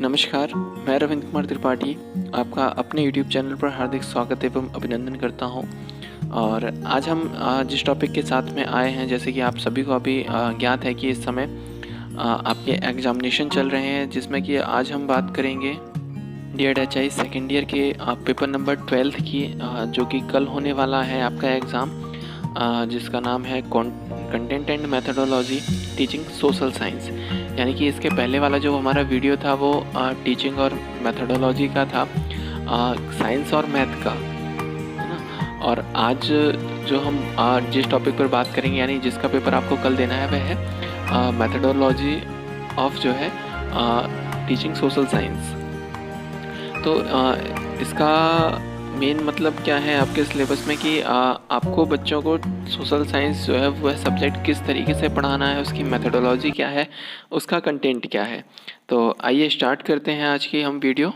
नमस्कार, मैं रविंद्र कुमार त्रिपाठी आपका अपने YouTube चैनल पर हार्दिक स्वागत एवं अभिनंदन करता हूं। और आज हम जिस टॉपिक के साथ में आए हैं, जैसे कि आप सभी को अभी ज्ञात है कि इस समय आपके एग्जामिनेशन चल रहे हैं, जिसमें कि आज हम बात करेंगे DED-HI सेकेंड ईयर के पेपर नंबर 12 की, जो कि कल होने वाला है आपका एग्ज़ाम, जिसका नाम है content and methodology teaching social science. यानी कि इसके पहले वाला जो हमारा वीडियो था वो टीचिंग और मेथडोलॉजी का था, साइंस और मैथ का, है ना। और आज जो हम जिस टॉपिक पर बात करेंगे, यानी जिसका पेपर आपको कल देना है, वह है मेथडोलॉजी ऑफ जो है टीचिंग सोशल साइंस। तो इसका मेन मतलब क्या है आपके सिलेबस में कि आपको बच्चों को सोशल साइंस जो है वह सब्जेक्ट किस तरीके से पढ़ाना है, उसकी मेथडोलॉजी क्या है, उसका कंटेंट क्या है। तो आइए स्टार्ट करते हैं आज की हम वीडियो।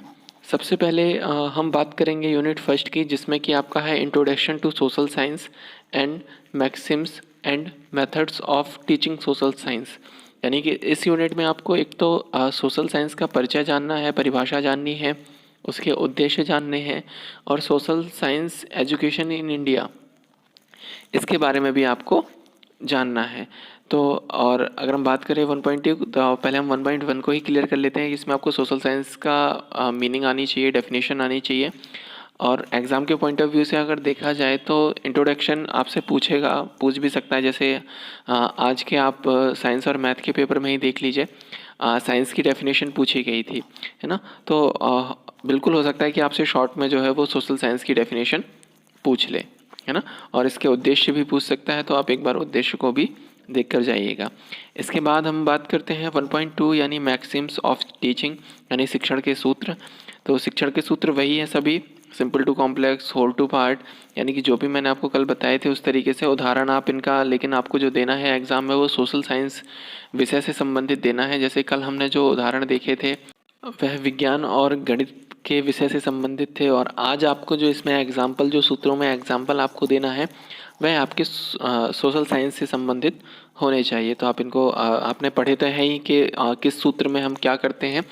सबसे पहले हम बात करेंगे यूनिट फर्स्ट की, जिसमें कि आपका है introduction to social science and maxims and methods of teaching social science. यानी कि इस यूनिट में आपको एक तो सोशल साइंस का परिचय जानना है, परिभाषा जाननी है, उसके उद्देश्य जानने हैं, और social science education in India, इसके बारे में भी आपको जानना है। तो और अगर हम बात करें 1.2, तो पहले हम 1.1 को ही क्लियर कर लेते हैं। इसमें आपको सोशल साइंस का मीनिंग आनी चाहिए, डेफिनेशन आनी चाहिए। और एग्ज़ाम के पॉइंट ऑफ व्यू से अगर देखा जाए तो इंट्रोडक्शन आपसे पूछ भी सकता है। जैसे आज के आप साइंस और मैथ के पेपर में ही देख लीजिए, साइंस की डेफिनेशन पूछी गई थी, है ना। तो बिल्कुल हो सकता है कि आपसे शॉर्ट में जो है वो सोशल साइंस की डेफिनेशन पूछ ले, है ना। और इसके उद्देश्य भी पूछ सकता है, तो आप एक बार उद्देश्य को भी देख कर जाइएगा। इसके बाद हम बात करते हैं 1.2, यानी मैक्सिम्स ऑफ टीचिंग, यानी शिक्षण के सूत्र। तो शिक्षण के सूत्र वही है सभी, simple to complex, whole to part, यानी कि जो भी मैंने आपको कल बताए थे उस तरीके से उदाहरण आप इनका, लेकिन आपको जो देना है एग्ज़ाम में वो सोशल साइंस विषय से संबंधित देना है। जैसे कल हमने जो उदाहरण देखे थे वह विज्ञान और गणित के विषय से संबंधित थे, और आज आपको जो इसमें एग्जाम्पल, जो सूत्रों में एग्जाम्पल आपको देना है, वह आपके सोशल साइंस से संबंधित होने चाहिए। तो आप इनको आपने पढ़े तो है ही कि किस सूत्र में हम क्या करते हैं,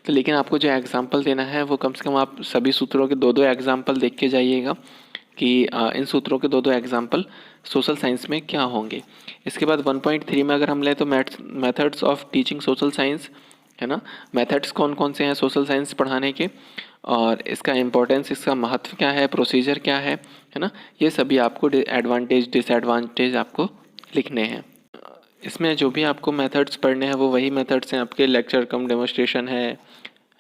तो लेकिन आपको जो एग्जाम्पल देना है वो कम से कम आप सभी सूत्रों के 2-2 एग्जाम्पल देख के जाइएगा कि इन सूत्रों के 2-2 एग्जाम्पल सोशल साइंस में क्या होंगे। इसके बाद 1.3 में अगर हम लें तो methods of teaching social science, है ना। मेथड्स कौन कौन से हैं सोशल साइंस पढ़ाने के, और इसका इम्पोर्टेंस, इसका महत्व क्या है, प्रोसीजर क्या है ना। ये सभी आपको एडवांटेज डिसएडवांटेज आपको लिखने हैं। इसमें जो भी आपको मेथड्स पढ़ने हैं वो वही मेथड्स हैं आपके, लेक्चर कम डेमोस्ट्रेशन है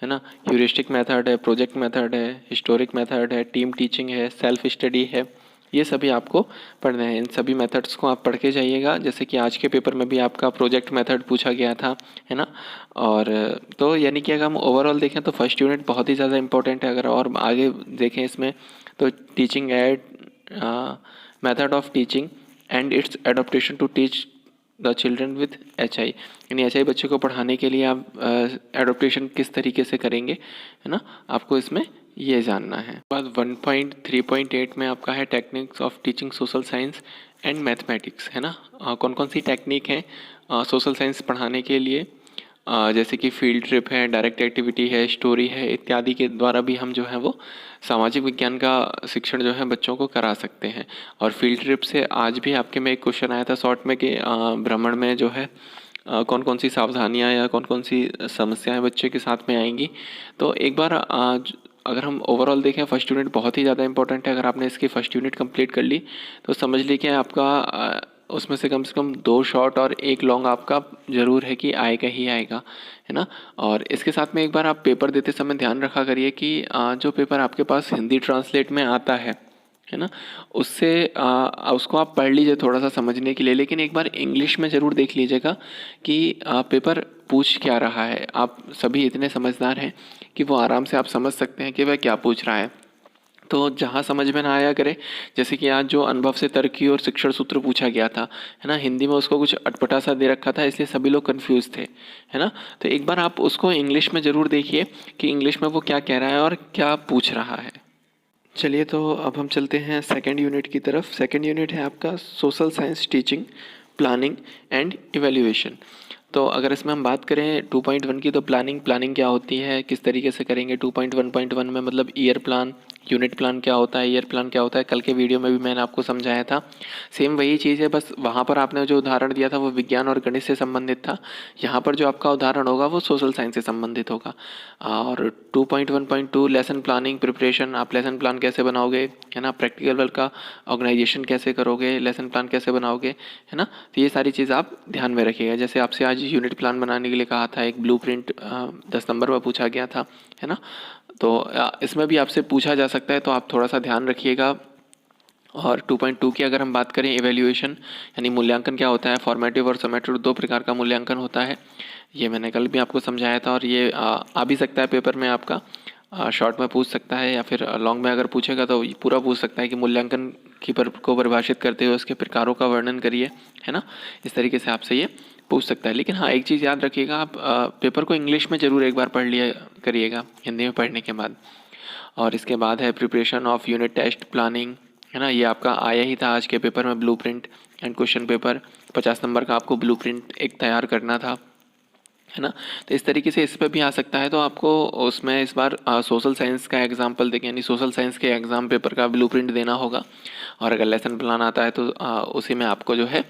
ना, ह्यूरिस्टिक मेथड है, प्रोजेक्ट मेथड है, हिस्टोरिक मेथड है, टीम टीचिंग है, सेल्फ स्टडी है। ये सभी आपको पढ़ने हैं। इन सभी मेथड्स को आप पढ़ के जाइएगा। जैसे कि आज के पेपर में भी आपका प्रोजेक्ट मेथड पूछा गया था, है ना। और तो यानी कि अगर हम ओवरऑल देखें तो फर्स्ट यूनिट बहुत ही ज़्यादा इंपॉर्टेंट है। अगर और आगे देखें इसमें तो teaching aid method of teaching and its adaptation to teach the children with HI, यानी HI बच्चे को पढ़ाने के लिए आप एडोप्टेशन किस तरीके से करेंगे, है ना, आपको इसमें ये जानना है। बाद 1.3.8 में आपका है techniques of teaching social science and mathematics, है ना। कौन कौन सी टेक्निक है सोशल साइंस पढ़ाने के लिए, जैसे कि फील्ड ट्रिप है, डायरेक्ट एक्टिविटी है, स्टोरी है, इत्यादि के द्वारा भी हम जो है वो सामाजिक विज्ञान का शिक्षण जो है बच्चों को करा सकते हैं। और फील्ड ट्रिप से आज भी आपके में एक क्वेश्चन आया था शॉर्ट में कि भ्रमण में जो है कौन कौन सी सावधानियां या कौन कौन सी समस्याएं बच्चे के साथ में आएंगी। तो एक बार अगर हम ओवरऑल देखें, फर्स्ट यूनिट बहुत ही ज़्यादा इंपॉर्टेंट है। अगर आपने इसकी फर्स्ट यूनिट कंप्लीट कर ली तो समझ लीजिए आपका उसमें से कम 2 शॉर्ट और 1 लॉन्ग आपका ज़रूर है कि आएगा ही आएगा, है ना। और इसके साथ में एक बार आप पेपर देते समय ध्यान रखा करिए कि जो पेपर आपके पास हिंदी ट्रांसलेट में आता है ना, उससे उसको आप पढ़ लीजिए थोड़ा सा समझने के लिए, लेकिन एक बार इंग्लिश में ज़रूर देख लीजिएगा कि पेपर पूछ क्या रहा है। आप सभी इतने समझदार हैं कि वो आराम से आप समझ सकते हैं कि वह क्या पूछ रहा है। तो जहाँ समझ में ना आया करे, जैसे कि आज जो अनुभव से तर्क की और शिक्षण सूत्र पूछा गया था, है ना, हिंदी में उसको कुछ अटपटा सा दे रखा था, इसलिए सभी लोग कंफ्यूज थे, है ना। तो एक बार आप उसको इंग्लिश में ज़रूर देखिए कि इंग्लिश में वो क्या कह रहा है और क्या पूछ रहा है। चलिए तो अब हम चलते हैं सेकंड यूनिट की तरफ। सेकंड यूनिट है आपका social science teaching, planning and evaluation. तो अगर इसमें हम बात करें 2.1 की, तो प्लानिंग क्या होती है, किस तरीके से करेंगे। 2.1.1 में मतलब ईयर प्लान, यूनिट प्लान क्या होता है, ईयर प्लान क्या होता है, कल के वीडियो में भी मैंने आपको समझाया था। सेम वही चीज़ है, बस वहाँ पर आपने जो उदाहरण दिया था वो विज्ञान और गणित से संबंधित था। यहाँ पर जो आपका उदाहरण होगा वो सोशल साइंस से संबंधित होगा। और 2.1.2 लेसन प्लानिंग प्रिपरेशन, आप लेसन प्लान कैसे बनाओगे, है ना, प्रैक्टिकल वर्क का ऑर्गेनाइजेशन कैसे करोगे, लेसन प्लान कैसे बनाओगे, है ना। तो ये सारी चीज़ आप ध्यान में रखिएगा। जैसे आपसे आज यूनिट प्लान बनाने के लिए कहा था, एक ब्लूप्रिंट 10 नंबर में पूछा गया था, है ना। तो इसमें भी आपसे पूछा जा सकता है, तो आप थोड़ा सा ध्यान रखिएगा। और 2.2 की अगर हम बात करें, इवैल्यूएशन यानी मूल्यांकन क्या होता है। फॉर्मेटिव और समेटिव 2 प्रकार का मूल्यांकन होता है। ये मैंने कल भी आपको समझाया था, और ये आ भी सकता है पेपर में आपका, शॉर्ट में पूछ सकता है, या फिर लॉन्ग में अगर पूछेगा तो ये पूरा पूछ सकता है कि मूल्यांकन को परिभाषित करते हुए उसके प्रकारों का वर्णन करिए, है ना। इस तरीके से आपसे ये पूछ सकता है। लेकिन हाँ, एक चीज़ याद रखिएगा, आप पेपर को इंग्लिश में ज़रूर एक बार पढ़ लिया करिएगा हिंदी में पढ़ने के बाद। और इसके बाद है preparation of unit test planning, है ना। ये आपका आया ही था आज के पेपर में, blueprint and question paper. 50 number का आपको ब्लूप्रिंट एक तैयार करना था, है ना। तो इस तरीके से इस पर भी आ सकता है। तो आपको उसमें इस बार सोशल साइंस का एग्जाम्पल देखें, यानी सोशल साइंस के एग्ज़ाम पेपर का ब्लूप्रिंट देना होगा। और अगर लेसन प्लान आता है तो उसी में आपको जो है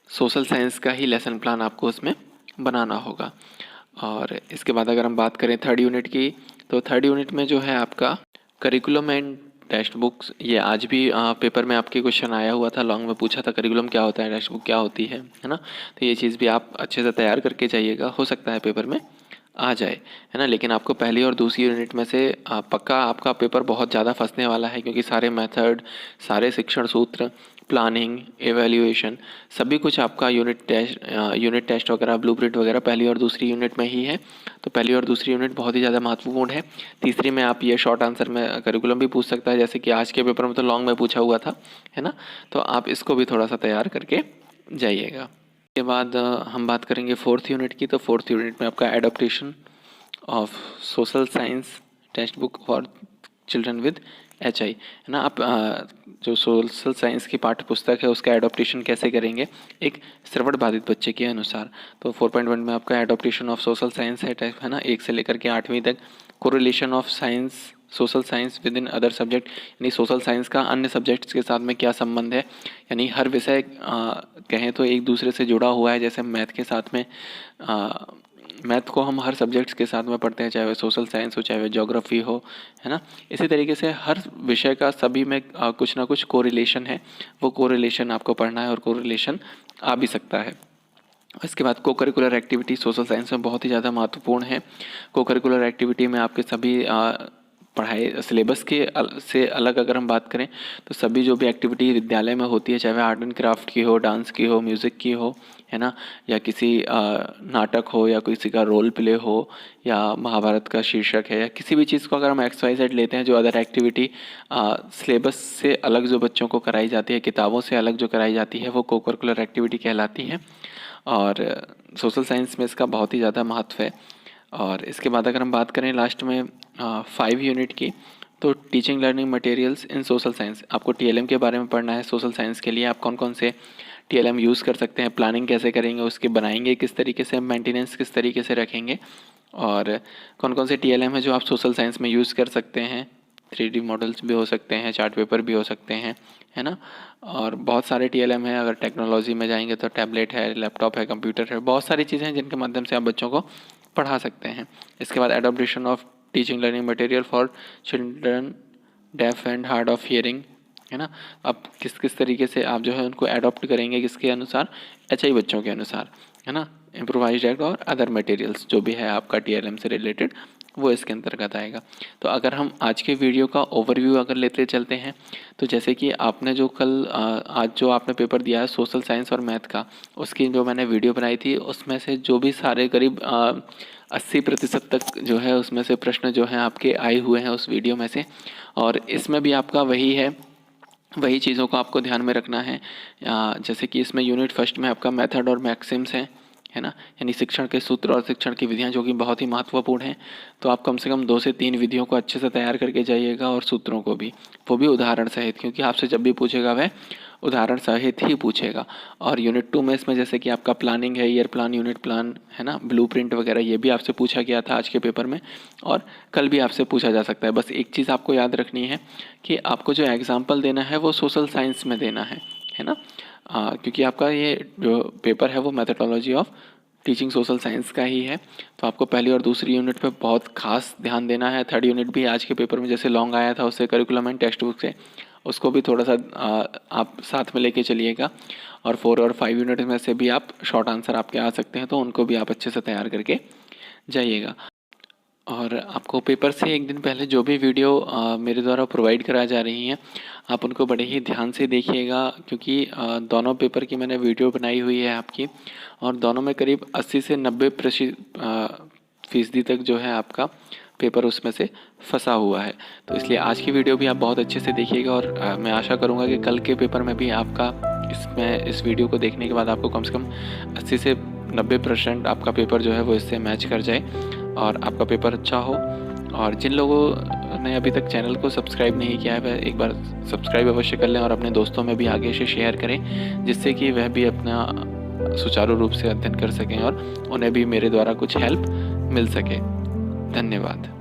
सोशल साइंस का ही लेसन प्लान आपको उसमें बनाना होगा। और इसके बाद अगर हम बात करें थर्ड यूनिट की, तो थर्ड यूनिट में जो है आपका करिकुलम एंड टेक्स्ट बुक्स। ये आज भी पेपर में आपके क्वेश्चन आया हुआ था, लॉन्ग में पूछा था करिकुलम क्या होता है, टेक्स्ट बुक क्या होती है ना। तो ये चीज़ भी आप अच्छे से तैयार करके जाइएगा, हो सकता है पेपर में आ जाए, है ना। लेकिन आपको पहली और दूसरी यूनिट में से पक्का आपका पेपर बहुत ज़्यादा फंसने वाला है, क्योंकि सारे मेथड, सारे शिक्षण सूत्र, प्लानिंग, एवेल्यूएशन, सभी कुछ आपका यूनिट टेस्ट वगैरह, ब्लूप्रिंट वगैरह पहली और दूसरी यूनिट में ही है। तो पहली और दूसरी यूनिट बहुत ही ज़्यादा महत्वपूर्ण है। तीसरी में आप ये शॉर्ट आंसर में करिकुलम भी पूछ सकता है, जैसे कि आज के पेपर में तो लॉन्ग में पूछा हुआ था, है ना। तो आप इसको भी थोड़ा सा तैयार करके जाइएगा। के बाद हम बात करेंगे फोर्थ यूनिट की। तो फोर्थ यूनिट में आपका adaptation of social science text book for children with HI, है ना। आप जो सोशल साइंस की पाठ्य पुस्तक है उसका एडॉप्टेशन कैसे करेंगे एक श्रवण बाधित बच्चे के अनुसार। तो 4.1 में आपका एडॉप्टेशन ऑफ सोशल साइंस है ना, 1 से लेकर के 8वीं तक। Correlation of science, social science with in other subject, यानी सोशल साइंस का अन्य सब्जेक्ट्स के साथ में क्या संबंध है। यानी हर विषय कहें तो एक दूसरे से जुड़ा हुआ है। जैसे मैथ के साथ में मैथ को हम हर सब्जेक्ट्स के साथ में पढ़ते हैं, चाहे वह सोशल साइंस हो, चाहे वह ज्योग्राफी हो, है ना। इसी तरीके से हर विषय का सभी में कुछ ना कुछ कोरिलेशन है, वो कोरिलेशन आपको पढ़ना है, और कोरिलेशन आ भी सकता है। इसके बाद को करिकुलर एक्टिविटी सोशल साइंस में बहुत ही ज़्यादा महत्वपूर्ण है। को करिकुलर एक्टिविटी में आपके सभी पढ़ाई सिलेबस के से अलग अगर हम बात करें, तो सभी जो भी एक्टिविटी विद्यालय में होती है, चाहे वह आर्ट एंड क्राफ्ट की हो, डांस की हो, म्यूज़िक की हो, है ना, या किसी नाटक हो, या किसी का रोल प्ले हो, या महाभारत का शीर्षक है, या किसी भी चीज़ को अगर हम XYZ लेते हैं, जो अदर एक्टिविटी सिलेबस से अलग जो बच्चों को कराई जाती है, किताबों से अलग जो कराई जाती है, वो को करिकुलर एक्टिविटी कहलाती है। और सोशल साइंस में इसका बहुत ही ज़्यादा महत्व है। और इसके बाद अगर हम बात करें लास्ट में 5 यूनिट की, तो teaching learning materials in social science. आपको TLM के बारे में पढ़ना है। सोशल साइंस के लिए आप कौन कौन से TLM यूज़ कर सकते हैं, प्लानिंग कैसे करेंगे, उसके बनाएंगे किस तरीके से, मेंटेनेंस किस तरीके से रखेंगे, और कौन कौन से TLM है जो आप सोशल साइंस में यूज़ कर सकते हैं। 3D मॉडल्स भी हो सकते हैं, चार्ट पेपर भी हो सकते हैं, है ना। और बहुत सारे TLM है। अगर टेक्नोलॉजी में जाएंगे तो टैबलेट है, लैपटॉप है, कंप्यूटर है, बहुत सारी चीज़ें हैं जिनके माध्यम से आप बच्चों को पढ़ा सकते हैं। इसके बाद adaptation of teaching learning material for children deaf and hard of hearing, है ना। अब किस किस तरीके से आप जो है उनको एडॉप्ट करेंगे, किसके अनुसार, HI बच्चों के अनुसार, है ना। इम्प्रोवाइज्ड एक्ट और अदर मटेरियल्स जो भी है आपका TLM से रिलेटेड, वो इसके अंतर्गत आएगा। तो अगर हम आज के वीडियो का ओवरव्यू अगर लेते चलते हैं, तो जैसे कि आपने जो कल आज जो आपने पेपर दिया है सोशल साइंस और मैथ का, उसकी जो मैंने वीडियो बनाई थी, उसमें से जो भी सारे करीब 80% तक जो है उसमें से प्रश्न जो हैं आपके आए हुए हैं उस वीडियो में से। और इसमें भी आपका वही है, वही चीज़ों को आपको ध्यान में रखना है। जैसे कि इसमें यूनिट फर्स्ट में आपका मेथड और मैक्सिम्स हैं, है ना, यानी शिक्षण के सूत्र और शिक्षण की विधियाँ जो कि बहुत ही महत्वपूर्ण हैं। तो आप कम से कम 2 से 3 विधियों को अच्छे से तैयार करके जाइएगा और सूत्रों को भी, वो भी उदाहरण सहित, क्योंकि आपसे जब भी पूछेगा वह उदाहरण सहित ही पूछेगा। और यूनिट 2 में इसमें जैसे कि आपका प्लानिंग है, ईयर प्लान, यूनिट प्लान, है ना, ब्लूप्रिंट वगैरह, ये भी आपसे पूछा गया था आज के पेपर में और कल भी आपसे पूछा जा सकता है। बस एक चीज़ आपको याद रखनी है कि आपको जो एग्जाम्पल देना है वो सोशल साइंस में देना है ना। क्योंकि आपका ये जो पेपर है वो methodology of teaching social science का ही है, तो आपको पहली और दूसरी यूनिट पे बहुत खास ध्यान देना है। थर्ड यूनिट भी आज के पेपर में जैसे लॉन्ग आया था उससे करिकुलम एंड टेक्स्ट बुक से, उसको भी थोड़ा सा आप साथ में लेके चलिएगा। और 4 और 5 यूनिट में से भी आप शॉर्ट आंसर आपके आ सकते हैं, तो उनको भी आप अच्छे से तैयार करके जाइएगा। और आपको पेपर से एक दिन पहले जो भी वीडियो मेरे द्वारा प्रोवाइड कराई जा रही हैं, आप उनको बड़े ही ध्यान से देखिएगा, क्योंकि दोनों पेपर की मैंने वीडियो बनाई हुई है आपकी, और दोनों में करीब 80 से 90% तक जो है आपका पेपर उसमें से फंसा हुआ है। तो इसलिए आज की वीडियो भी आप बहुत अच्छे से देखिएगा, और मैं आशा करूँगा कि कल के पेपर में भी आपका इस वीडियो को देखने के बाद आपको कम से कम 80 से 90% आपका पेपर जो है वो इससे मैच कर जाए और आपका पेपर अच्छा हो। और जिन लोगों ने अभी तक चैनल को सब्सक्राइब नहीं किया है वह एक बार सब्सक्राइब अवश्य कर लें और अपने दोस्तों में भी आगे से शेयर करें, जिससे कि वह भी अपना सुचारू रूप से अध्ययन कर सकें और उन्हें भी मेरे द्वारा कुछ हेल्प मिल सके। धन्यवाद।